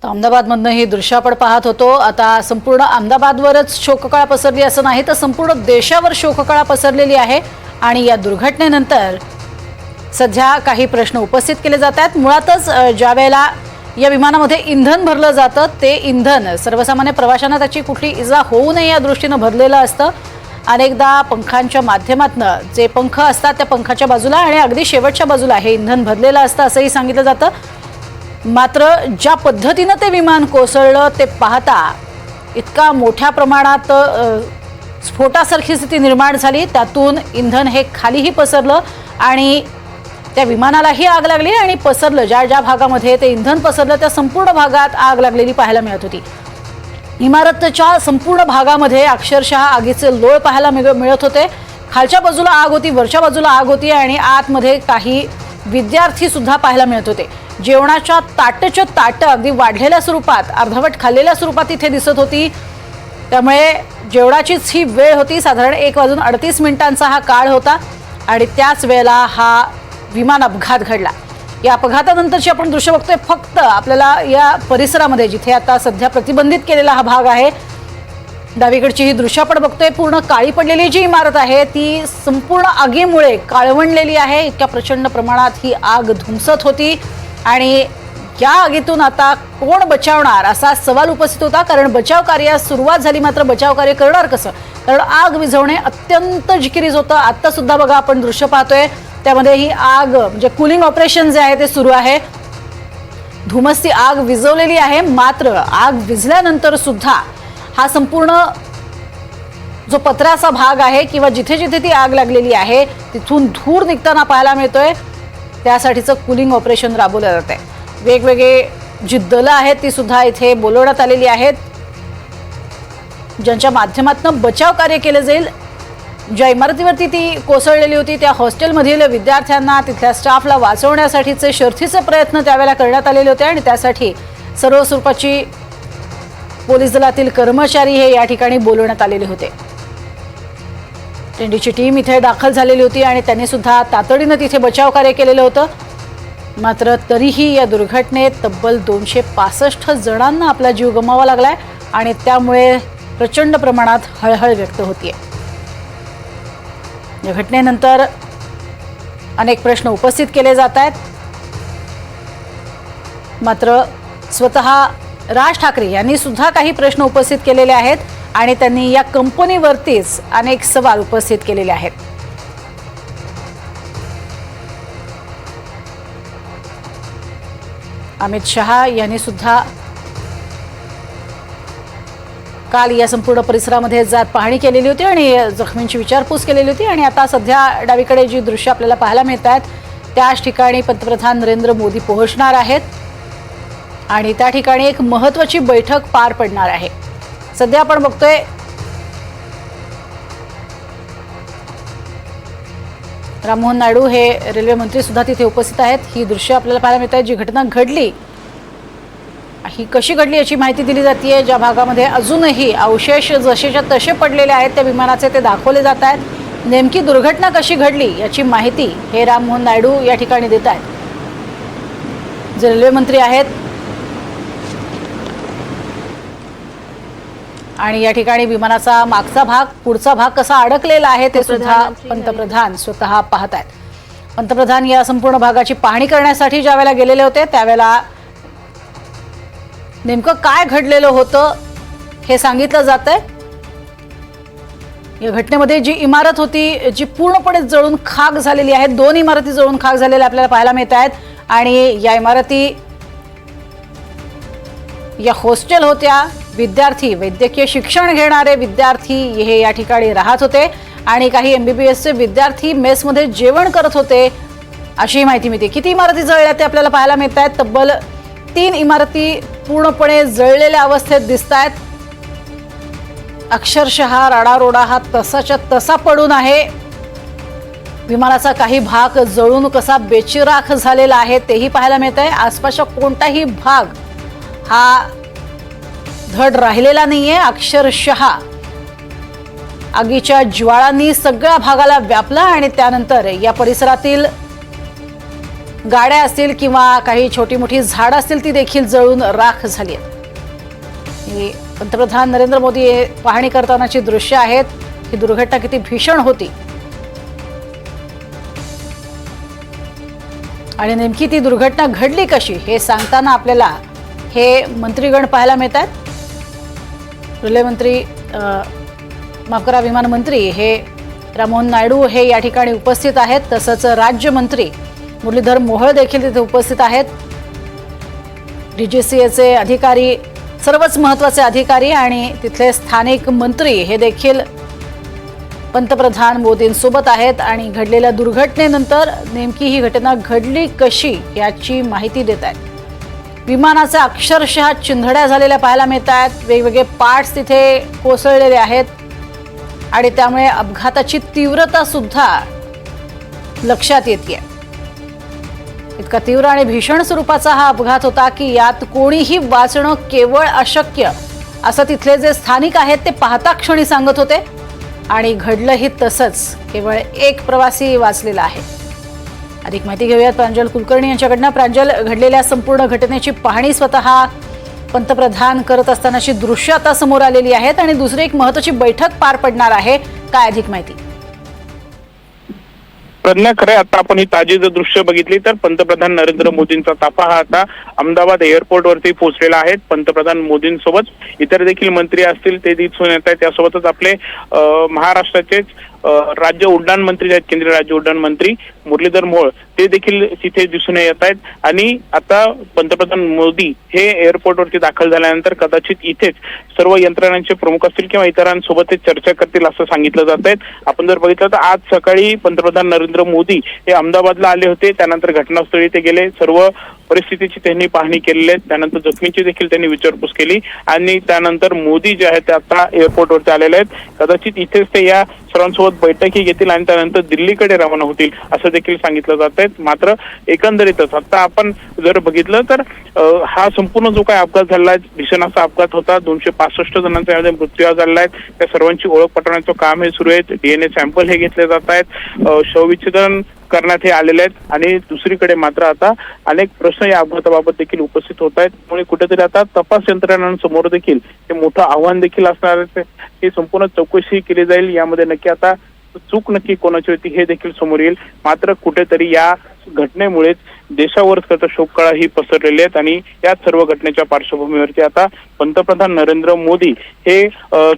अहमदाबादमधनं ही दृश्य आपण पाहत होतो। आता संपूर्ण अहमदाबादवरच शोककळा पसरली असं नाही तर संपूर्ण देशावर शोककळा पसरलेली आहे। आणि या दुर्घटनेनंतर सध्या काही प्रश्न उपस्थित केले जात आहेत। मुळातच ज्या वेळेला या विमानामध्ये इंधन भरलं जातं ते इंधन सर्वसामान्य प्रवाशांना त्याची कुठली इजा होऊ नये या दृष्टीने भरलेलं असतं। अनेकदा पंखांच्या माध्यमातून जे पंख असतात त्या पंखाच्या बाजूला आणि अगदी शेवटच्या बाजूला हे इंधन भरलेलं असतं असंही सांगितलं जातं। मात्र ज्या पद्धतीने ते विमान कोसळलं ते पाहता इतका मोठ्या प्रमाणात स्फोटासारखी स्थिती निर्माण झाली, त्यातून इंधन हे खालीही पसरलं आणि त्या विमानालाही आग लागली आणि पसरलं ज्या ज्या भागामध्ये ते इंधन पसरलं त्या संपूर्ण भागात आग लागलेली पाहायला मिळत होती। इमारतच्या संपूर्ण भागामध्ये अक्षरशः आगीचे लोळ पाहायला मिळत होते। खालच्या बाजूला आग होती, वरच्या बाजूला आग होती आणि आतमध्ये काही विद्यार्थी सुद्धा पाहायला मिळत होते। जेवणाच्या ताटच्या ताट अगदी वाढलेल्या स्वरूपात अर्धवट खाल्लेल्या स्वरूपात इथे दिसत होती। त्यामुळे जेवणाचीच ही वेळ होती, साधारण 1:38 हा काळ होता आणि त्याच वेळेला हा विमान अपघात घडला। या अपघातानंतरची आपण दृश्य बघतोय। फक्त आपल्याला या परिसरामध्ये जिथे आता सध्या प्रतिबंधित केलेला हा भाग आहे डावीकडची ही दृश्य आपण बघतोय, पूर्ण काळी पडलेली जी इमारत आहे ती संपूर्ण आगीमुळे काळवंडलेली आहे। इतक्या प्रचंड प्रमाणात ही आग धुमसत होती आणि या आगीतून आता कोण बचावणार असा सवाल उपस्थित होता। कारण बचाव कार्यास सुरुवात झाली, मात्र बचाव कार्य करणार कसं, कारण आग विझवणे अत्यंत जिकिरीच होतं। आता सुद्धा बघा आपण दृश्य पाहतोय त्यामध्ये ही आग म्हणजे कूलिंग ऑपरेशन जे आहे ते सुरू आहे। धुमसती आग विझवलेली आहे, मात्र आग विझल्यानंतर सुद्धा हा संपूर्ण जो पत्र्याचा भाग आहे किंवा जिथे जिथे ती आग लागलेली आहे तिथून धूर निघताना पाहायला मिळतोय। त्यासाठीचं कूलिंग ऑपरेशन राबवलं जात आहे। वेगवेगळे जी दलं आहेत ती सुद्धा इथे बोलवण्यात आलेली आहेत, ज्यांच्या माध्यमातून बचाव कार्य केले जाईल। ज्या इमारतीवरती ती कोसळलेली होती त्या हॉस्टेलमधील विद्यार्थ्यांना तिथल्या स्टाफला वाचवण्यासाठीचे शर्थीचे प्रयत्न त्यावेळेला करण्यात आलेले होते आणि त्यासाठी सर्व स्वरूपाची पोलीस दलातील कर्मचारी हे या ठिकाणी बोलवण्यात आलेले होते। टेंडीची टीम इथे दाखल झालेली होती आणि त्यांनी सुद्धा तातडीने तिथे बचाव कार्य केलेलं होतं। मात्र तरीही या दुर्घटनेत तब्बल 265 जणांना आपला जीव गमवावा लागलाय आणि त्यामुळे प्रचंड प्रमाणात हळहळ व्यक्त होतीये। या घटनेनंतर अनेक प्रश्न उपस्थित केले जात आहेत, मात्र स्वतः राज ठाकरे यांनी सुद्धा काही प्रश्न उपस्थित केलेले आहेत आणि त्यांनी या कंपनीवरतीच अनेक सवाल उपस्थित केलेले आहेत। अमित शहा यांनी सुद्धा काल या संपूर्ण परिसरामध्ये जात पाहणी केलेली होती आणि जखमींची विचारपूस केलेली होती। आणि आता सध्या डावीकडे जी दृश्य आपल्याला पाहायला मिळत आहेत त्याच ठिकाणी पंतप्रधान नरेंद्र मोदी पोहोचणार आहेत आणि त्या ठिकाणी एक महत्त्वाची बैठक पार पडणार आहे। सध्या आपण बघतोय राममोहन नायडू हे रेल्वे मंत्री सुद्धा तिथे उपस्थित आहेत। ही दृश्य आपल्याला पाहायला मिळत आहेत। जी घटना घडली ही कशी घडली याची माहिती दिली जाते। ज्या भागामध्ये अजूनही अवशेष जसेच्या तसे पडलेले आहेत त्या विमानाचे ते दाखवले जात आहेत। नेमकी दुर्घटना कशी घडली याची माहिती हे राममोहन नायडू या ठिकाणी देत आहेत, जे रेल्वे मंत्री आहेत। आणि या ठिकाणी विमानाचा मागचा भाग पुढचा भाग कसा अडकलेला आहे ते सुद्धा पंतप्रधान स्वतः पाहत आहेत। पंतप्रधान या संपूर्ण भागाची पाहणी करण्यासाठी ज्या वेळेला गेलेले होते त्यावेळेला नेमकं काय घडलेलं होतं हे सांगितलं जातंय। या घटनेमध्ये जी इमारत होती जी पूर्णपणे जळून खाक झालेली आहे, 2 इमारती जळून खाक झालेल्या आपल्याला पाहायला मिळत आहेत आणि या इमारती या हॉस्टेल होत्या। विद्यार्थी वैद्यकीय शिक्षण घेणारे विद्यार्थी हे या ठिकाणी राहत होते आणि काही MBBSचे विद्यार्थी मेसमध्ये जेवण करत होते अशी माहिती मिळते। किती इमारती जळल्या ते आपल्याला पाहायला मिळत आहेत। तब्बल 3 इमारती पूर्णपणे जळलेल्या अवस्थेत दिसत आहेत। अक्षरशः राडारोडा हा तसाच्या तसा पडून आहे। विमानाचा काही भाग जळून कसा बेचिराख झालेला आहे तेही पाहायला मिळत आहे। आसपासचा कोणताही भाग हा धड राहिलेला नाहीये। अक्षरशः आगीच्या ज्वाळांनी सगळ्या भागाला व्यापला आणि त्यानंतर या परिसरातील गाड्या असतील किंवा काही छोटी मोठी झाडं असतील ती देखील जळून राख झाली आहेत। ही पंतप्रधान नरेंद्र मोदी पाहणी करतानाची दृश्य आहेत। ही दुर्घटना किती भीषण होती आणि नेमकी ती दुर्घटना घडली कशी हे सांगताना आपल्याला हे मंत्रीगण पाहायला मिळतात। रेल्वे मंत्री माफ करा विमान मंत्री हे राममोहन नायडू हे या ठिकाणी उपस्थित आहेत। तसंच राज्यमंत्री मुरलीधर मोहोळ देखील तिथे उपस्थित आहेत। डीजीसीएचे अधिकारी, सर्वच महत्त्वाचे अधिकारी आणि तिथले स्थानिक मंत्री हे देखील पंतप्रधान मोदींसोबत आहेत आणि घडलेल्या दुर्घटनेनंतर नेमकी ही घटना घडली कशी याची माहिती देत आहेत। विमानाचे अक्षरशः चिंधड्या झालेल्या पाहायला मिळत आहेत। वेगवेगळे पार्ट्स तिथे कोसळलेले आहेत आणि त्यामुळे अपघाताची तीव्रता सुद्धा लक्षात येते। इतका तीव्र आणि भीषण स्वरूपाचा हा अपघात होता की यात कोणीही वाचणं केवळ अशक्य असं तिथले जे स्थानिक आहेत ते पाहता क्षणी सांगत होते आणि घडलंही तसंच। केवळ एक प्रवासी वाचलेला आहे। अधिक माहिती घेऊयात प्रांजल कुलकर्णी यांच्याकडनं। प्रांजल, घडलेल्या संपूर्ण घटनेची पाहणी स्वतः पंतप्रधान करत असतानाची दृश्य आता समोर आलेली आहेत आणि दुसरी एक महत्त्वाची बैठक पार पडणार आहे। काय अधिक माहिती? प्रज्ञा, खरे आता आपण ही ताजी जर दृश्य बघितली तर पंतप्रधान नरेंद्र मोदींचा ताफा हा आता अहमदाबाद एअरपोर्ट वरती पोहोचलेला आहे। पंतप्रधान मोदींसोबत इतर देखील मंत्री असतील ते दिसून येत आहेत। त्यासोबतच आपले महाराष्ट्राचे राज्य उड्डाण मंत्री आहेत, केंद्रीय राज्य उड्डाण मंत्री मुरलीधर मोहोळ ते देखील तिथे दिसून येत आहेत। आणि आता पंतप्रधान मोदी हे एअरपोर्टवरती दाखल झाल्यानंतर कदाचित इथेच सर्व यंत्रणांचे प्रमुख असतील किंवा इतरांसोबत ते चर्चा करतील असं सांगितलं जात आहे। आपण जर बघितलं तर आज सकाळी पंतप्रधान नरेंद्र मोदी हे अहमदाबादला आले होते। त्यानंतर घटनास्थळी ते गेले, सर्व परिस्थितीची त्यांनी पाहणी केलेली आहे। त्यानंतर जखमींची देखील त्यांनी विचारपूस केली आणि त्यानंतर मोदी जे आहेत ते आता एअरपोर्टवरती आलेले आहेत। कदाचित इथेच ते या सर्वांसोबत बैठकी घेतील आणि त्यानंतर दिल्लीकडे रवाना होतील असं देखील सांगितलं जात आहे। मात्र एकंदरीतच आता आपण जर बघितलं तर हा संपूर्ण जो काही अपघात झाला आहे, भीषण असा अपघात होता। 265 जणांचा यामध्ये मृत्यू झाला आहे। त्या सर्वांची ओळख पटवण्याचं काम हे सुरू आहे। DNA सॅम्पल हे घेतले जात आहेत, शवविच्छेदन करण्यात हे आलेले आहेत आणि दुसरीकडे मात्र आता अनेक प्रश्न या अपघाताबाबत देखील उपस्थित होत आहेत। त्यामुळे कुठेतरी आता तपास यंत्रणांसमोर देखील हे मोठं आव्हान देखील असणार आहे। ही संपूर्ण चौकशी केली जाईल। यामध्ये नक्की आता चूक नक्की कोणाची होती हे देखील समोर येईल। मात्र कुठेतरी या घटनेमुळेच देशावरच त्याचा शोककळा ही पसरलेली आहेत आणि या सर्व घटनेच्या पार्श्वभूमीवरती आता पंतप्रधान नरेंद्र मोदी हे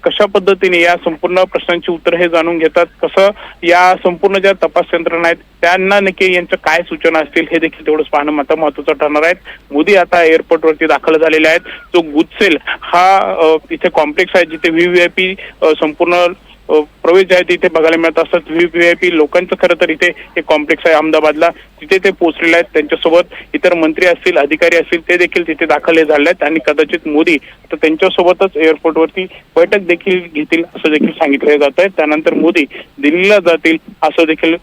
कशा पद्धतीने या संपूर्ण प्रश्नांची उत्तर हे जाणून घेतात, कसं या संपूर्ण ज्या तपास यंत्रणा आहेत त्यांना नक्की यांच्या काय सूचना असतील हे देखील तेवढंच पाहणं आता महत्त्वाचं ठरणार आहे। मोदी आता एअरपोर्टवरती दाखल झालेले आहेत। जो गुजसेल हा इथे कॉम्प्लेक्स आहे जिथे VVIP संपूर्ण प्रवेश जे आहे तिथे बघायला मिळत असतात। VVIP लोकांचं खरं तर इथे एक कॉम्प्लेक्स आहे अहमदाबादला, तिथे ते पोहोचलेले आहेत। त्यांच्यासोबत इतर मंत्री असतील, अधिकारी असतील ते देखील तिथे दाखल झाले आहेत आणि कदाचित मोदी तर त्यांच्यासोबतच एअरपोर्टवरती बैठक देखील घेतील असं देखील सांगितलं जात आहे। त्यानंतर मोदी दिल्लीला जातील असं देखील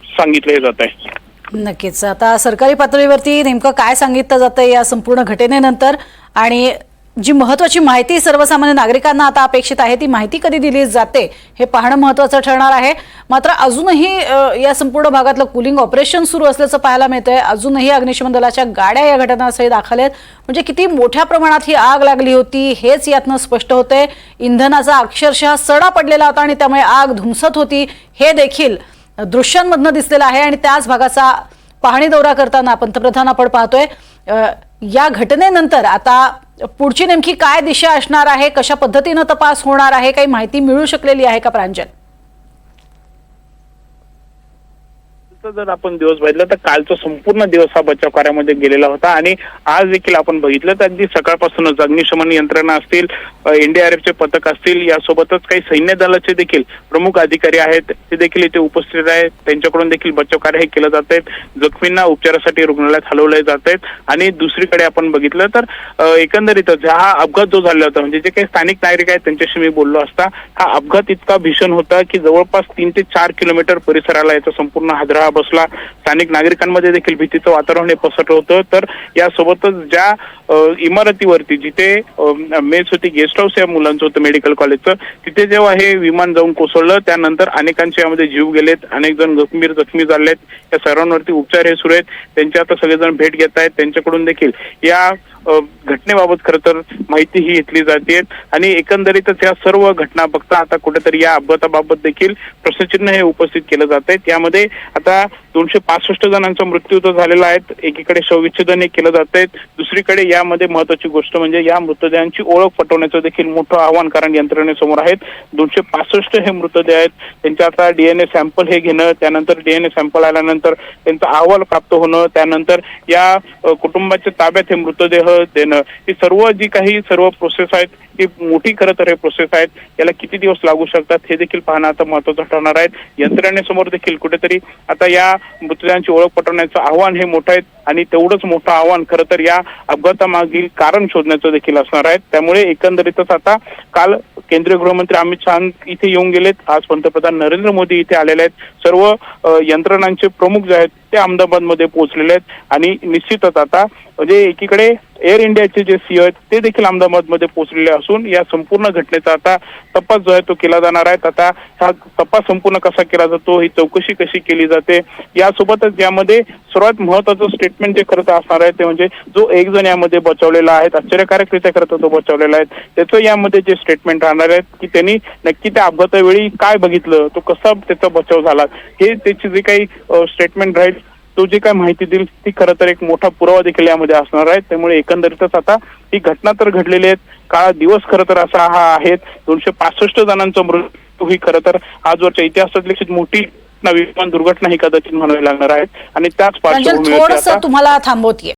सांगितलं जात आहे। नक्कीच आता सरकारी पातळीवरती नेमकं काय सांगितलं जातंय या संपूर्ण घटनेनंतर आणि जी महत्त्वाची माहिती सर्वसामान्य नागरिकांना आता अपेक्षित आहे ती माहिती कधी दिली जाते हे पाहणं महत्त्वाचं ठरणार आहे। मात्र अजूनही या संपूर्ण भागातलं कूलिंग ऑपरेशन सुरू असल्याचं पाहायला मिळतंय। अजूनही अग्निशमन दलाच्या गाड्या या घटनास्थळी दाखल आहेत। म्हणजे किती मोठ्या प्रमाणात ही आग लागली होती हेच यातनं स्पष्ट होतंय। इंधनाचा अक्षरशः सडा पडलेला होता आणि त्यामुळे आग धुमसत होती हे देखील दृश्यांमधनं दिसलेलं आहे आणि त्याच भागाचा पाहणी दौरा करताना पंतप्रधान आपण पाहतोय। या घटनेनंतर आता पुढची नेमकी काय दिशा असणार आहे, कशा पद्धतीने तपास होणार आहे, काही माहिती मिळू शकलेली आहे का प्रांजल? जर आपण दिवस बघितला तर कालचा संपूर्ण दिवस हा बचाव कार्यामध्ये गेलेला होता आणि आज देखील आपण बघितलं तर अगदी सकाळपासूनच अग्निशमन यंत्रणा असतील, NDRFचे पथक असतील, यासोबतच काही सैन्य दलाचे देखील प्रमुख अधिकारी आहेत ते देखील इथे उपस्थित आहेत। त्यांच्याकडून देखील बचाव कार्य हे केलं जात आहे। जखमींना उपचारासाठी रुग्णालयात हलवले जात आहेत आणि दुसरीकडे आपण बघितलं तर एकंदरीतच हा अपघात जो झाला होता म्हणजे जे काही स्थानिक नागरिक आहेत त्यांच्याशी मी बोललो असता हा अपघात इतका भीषण होता की जवळपास 3 ते 4 किलोमीटर परिसराला याचा संपूर्ण हादरा बसला. स्थानिक नागरिकांमध्ये देखील भीतीचं वातावरण हे पसरलं होतं. तर यासोबतच ज्या इमारतीवरती जिथे मेस होती, गेस्ट हाऊस या मुलांचं होतं मेडिकल कॉलेजचं, तिथे जेव्हा हे विमान जाऊन कोसळलं त्यानंतर अनेकांचे यामध्ये जीव गेलेत, अनेक जण गंभीर जखमी झालेत. या सर्वांवरती उपचार हे सुरू आहेत. त्यांचे आता सगळेजण भेट घेत आहेत. त्यांच्याकडून देखील या घटनेबाबत खरं तर माहिती ही घेतली जाते आणि एकंदरीतच या सर्व घटना बघता आता कुठेतरी या अपघाताबाबत देखील प्रश्नचिन्ह हे उपस्थित केलं जात आहे. त्यामध्ये आता 265 जणांचा मृत्यू तर झालेला आहे. एकीकडे शवविच्छेदन हे केलं जात आहे, दुसरीकडे यामध्ये महत्वाची गोष्ट म्हणजे या मृतदेहांची ओळख पटवण्याचं देखील मोठं आव्हान कारण यंत्रणेसमोर आहेत. 265 हे मृतदेह आहेत. त्यांचे आता DNA सॅम्पल हे घेणं, त्यानंतर DNA सॅम्पल आल्यानंतर त्यांचा अहवाल प्राप्त होणं, त्यानंतर या कुटुंबाच्या ताब्यात हे मृतदेह देणं, ही सर्व प्रोसेस आहेत ही मोठी खरं तर हे प्रोसेस आहेत. याला किती दिवस लागू शकतात हे देखील पाहणं आता महत्वाचं ठरणार आहे. यंत्रणेसमोर देखील कुठेतरी आता या मृतदेहांची ओळख पटवण्याचं आव्हान हे मोठं आहे आणि तेवढंच मोठं आव्हान खरं तर या अपघातामागील कारण शोधण्याचं देखील असणार आहे. त्यामुळे एकंदरीतच आता काल केंद्रीय गृहमंत्री अमित शहा इथे येऊन गेलेत, आज पंतप्रधान नरेंद्र मोदी इथे आलेले आहेत. सर्व यंत्रणांचे प्रमुख जे आहेत ते अहमदाबादमध्ये पोहोचलेले आहेत आणि निश्चितच आता म्हणजे एकीकडे एअर इंडियाचे जे CEO आहेत ते देखील अहमदाबादमध्ये पोहोचलेले असून या संपूर्ण घटनेचा आता तपास जो आहे तो केला जाणार आहे. आता हा तपास संपूर्ण कसा केला जातो, ही चौकशी कशी केली जाते, यासोबतच यामध्ये सर्वात महत्वाचं स्टेटमेंट जे खरं तर असणार आहे ते म्हणजे जो एक जण यामध्ये बचावलेला आहे, आश्चर्यकारकरित्या खरं तर तो बचावलेला आहे, त्याचं यामध्ये जे स्टेटमेंट राहणार आहे की त्यांनी नक्की त्या अपघातावेळी काय बघितलं, तो कसा त्याचा बचाव झाला, हे त्याची जे काही स्टेटमेंट राहील, तो जी काय माहिती देईल ती खरं तर एक मोठा पुरावा देखील यामध्ये असणार आहे. त्यामुळे एकंदरीतच आता ही घटना तर घडलेली आहेत, काळा दिवस खरं तर असा हा आहे. 265 जणांचा मृत्यू ही खरं तर आजवरच्या इतिहासातली मोठी विमान दुर्घटना ही कदाचित म्हणावी लागणार आहे आणि त्याच थोडंसं तुम्हाला थांबवतीये.